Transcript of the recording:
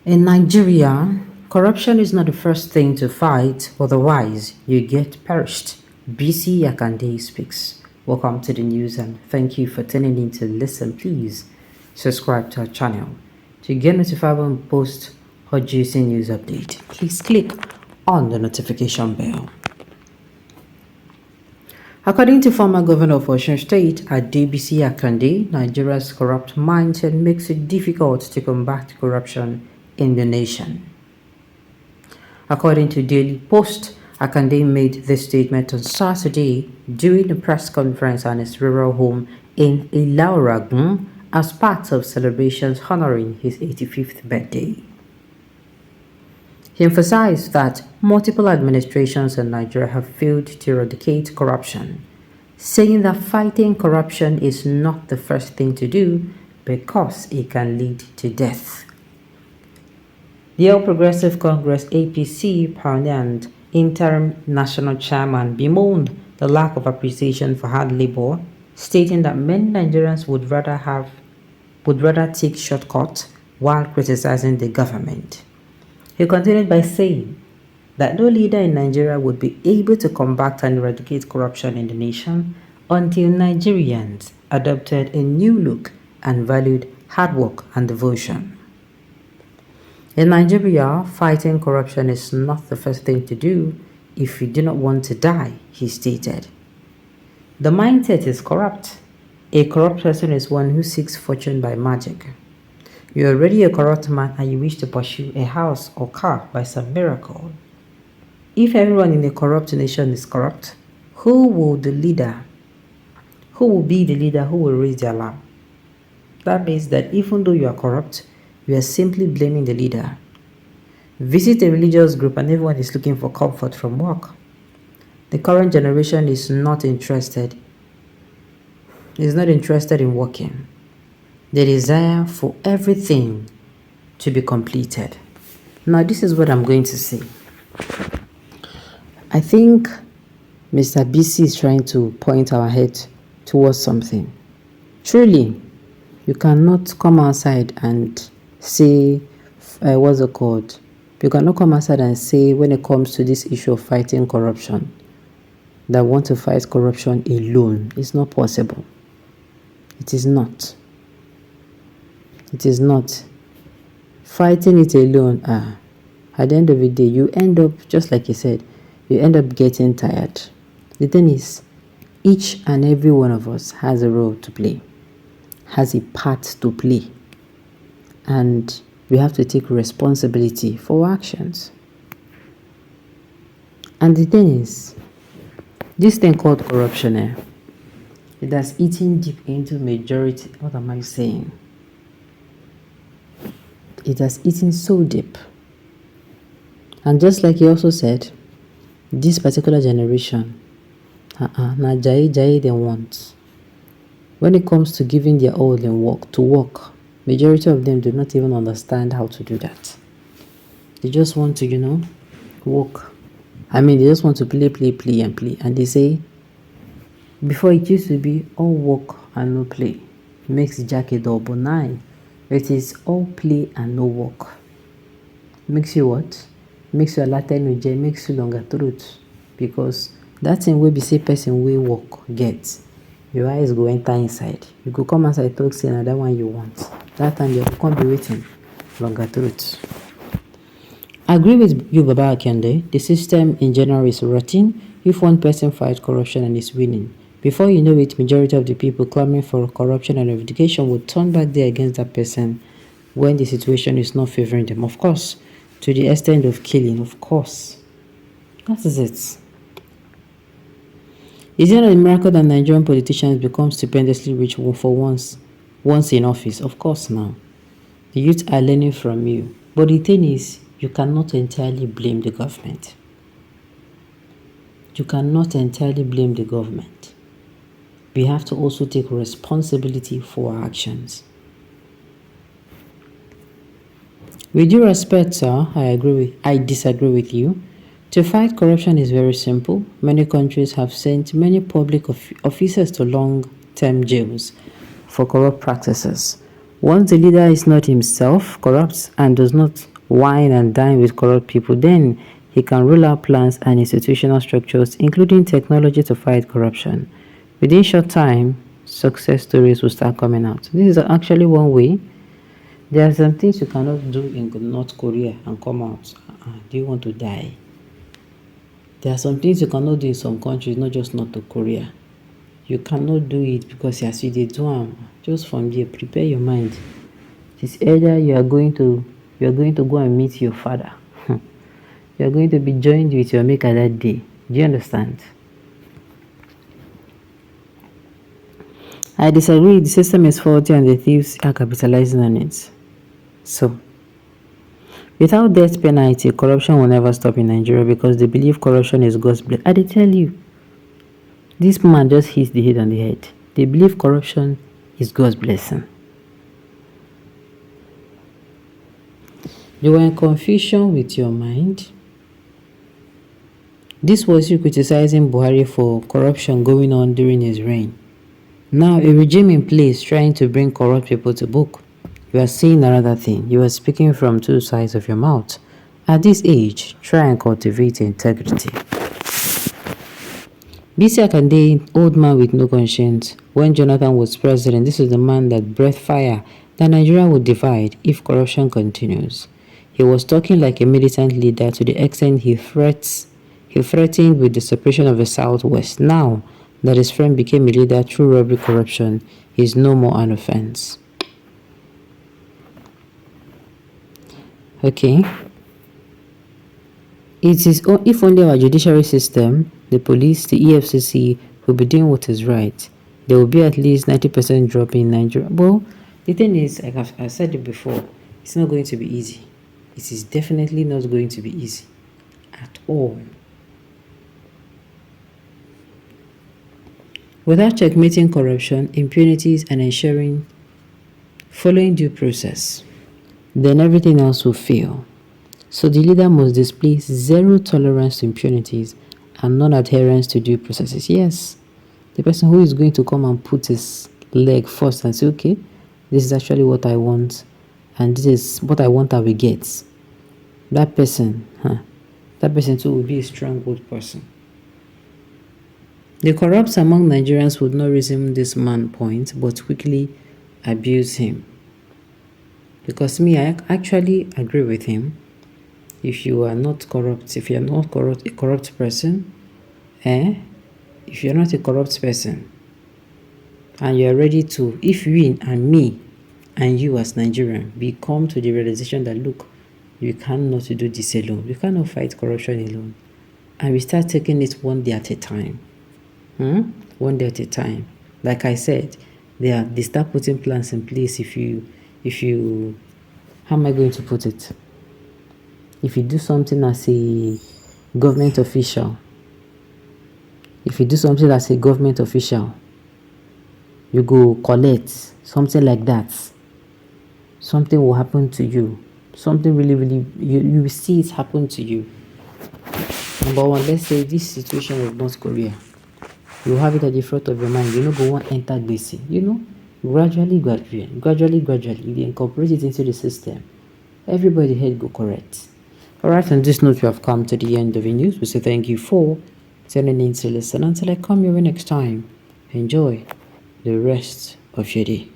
In Nigeria, corruption is not the first thing to fight, otherwise, you get perished. BC Akande speaks. Welcome to the news and thank you for tuning in to listen. Please subscribe to our channel. To get notified when we post or juicy news update, please click on the notification bell. According to former governor of Osun State, Adebisi Akande, Nigeria's corrupt mindset makes it difficult to combat corruption in the nation. According to Daily Post, Akande made this statement on Saturday during a press conference at his rural home in Ilaoragun as part of celebrations honoring his 85th birthday. He emphasized that multiple administrations in Nigeria have failed to eradicate corruption, saying that fighting corruption is not the first thing to do because it can lead to death. The All Progressive Congress APC pioneer and interim national chairman bemoaned the lack of appreciation for hard labor, stating that many Nigerians would rather take shortcuts while criticizing the government. He continued by saying that no leader in Nigeria would be able to combat and eradicate corruption in the nation until Nigerians adopted a new look and valued hard work and devotion. In Nigeria, fighting corruption is not the first thing to do if you do not want to die, he stated. The mindset is corrupt. A corrupt person is one who seeks fortune by magic. You are already a corrupt man and you wish to pursue a house or car by some miracle. If everyone in a corrupt nation is corrupt, who will be the leader who will raise the alarm? That means that even though you are corrupt, you are simply blaming the leader. Visit a religious group and everyone is looking for comfort from work. The current generation is not interested in working. They desire for everything to be completed. Now, this is what I'm going to say. I think Mr. BC is trying to point our head towards something. Truly, you cannot come outside and say, what's it called? You cannot come outside and say, when it comes to this issue of fighting corruption, that want to fight corruption alone. It's not possible. It is not. It is not. Fighting it alone, at the end of the day, you end up, just like you said, you end up getting tired. The thing is, each and every one of us has a role to play, has a part to play. And we have to take responsibility for our actions. And the thing is, this thing called corruption, it has eaten deep into majority. What am I saying? It has eaten so deep. And just like he also said, this particular generation, na jai they want. When it comes to giving their all in work, majority of them do not even understand how to do that. They just want to, work. They just want to play. And they say, before it used to be all work and no play. Makes the jacket double nine. It is all play and no work. Makes you what? Makes you a Latin uje, makes you longer throat. Because that thing will be say person will work, get. Your eyes go enter inside. You go come outside talk say that one you want. That time you can't be waiting longer throat. I agree with you, Baba Akande. The system in general is rotten. If one person fights corruption and is winning, before you know it, majority of the people clamoring for corruption and eradication will turn back there against that person when the situation is not favoring them. Of course, to the extent of killing, of course. That is it. Is it not a miracle that Nigerian politicians become stupendously rich for once in office? Of course now. The youth are learning from you. But the thing is, you cannot entirely blame the government. You cannot entirely blame the government. We have to also take responsibility for our actions. With due respect, sir, I disagree with you. To fight corruption is very simple. Many countries have sent many public officers to long-term jails for corrupt practices. Once the leader is not himself corrupt and does not wine and dine with corrupt people, then he can roll out plans and institutional structures, including technology, to fight corruption. Within short time, success stories will start coming out. This is actually one way. There are some things you cannot do in North Korea and come out. Do you want to die? There are some things you cannot do in some countries, not just North Korea. You cannot do it because as you dey do them, just from there, prepare your mind. It's either you are going to go and meet your father. You are going to be joined with your maker that day. Do you understand? I disagree. The system is faulty and the thieves are capitalizing on it. So, without death penalty, corruption will never stop in Nigeria because they believe corruption is God's blessing. I tell you, this man just hits the head on the head. They believe corruption is God's blessing. You were in confusion with your mind. This was you criticizing Buhari for corruption going on during his reign. Now, a regime in place trying to bring corrupt people to book. You are saying another thing. You are speaking from two sides of your mouth. At this age, try and cultivate integrity. Bisi Akande, old man with no conscience. When Jonathan was president, this is the man that breathed fire that Nigeria would divide if corruption continues. He was talking like a militant leader to the extent he threatened with the separation of the Southwest. Now that his friend became a leader through robbery corruption, he is no more an offense. Okay. It is if only our judiciary system, the police, the EFCC will be doing what is right, there will be at least 90% drop in Nigeria. Well, the thing is, like I've said it before, it's not going to be easy. It is definitely not going to be easy at all. Without checkmating corruption, impunities, and ensuring following due process, then everything else will fail. So the leader must display zero tolerance to impunities and non-adherence to due processes. Yes, the person who is going to come and put his leg first and say, okay, this is actually what I want, and this is what I want I will get. That person too will be a strong-willed person. The corrupt among Nigerians would not reason this man point, but quickly abuse him. Because me, I actually agree with him. If you are not corrupt, if you are not a corrupt person, if you're not a corrupt person, and you are ready to, if we and me and you as Nigerian, we come to the realization that, look, you cannot do this alone. You cannot fight corruption alone. And we start taking it one day at a time. One day at a time. Like I said, they start putting plans in place. If you, how am I going to put it? If you do something as a government official, you go collect something like that. Something will happen to you. Something really, you will see it happen to you. Number one, let's say this situation with North Korea. You have it at the front of your mind. You know, go on enter basic. You know, gradually, you incorporate it into the system. Everybody head go correct. Alright, on this note, we have come to the end of the news. We say thank you for tuning in to listen. Until I come your way next time, enjoy the rest of your day.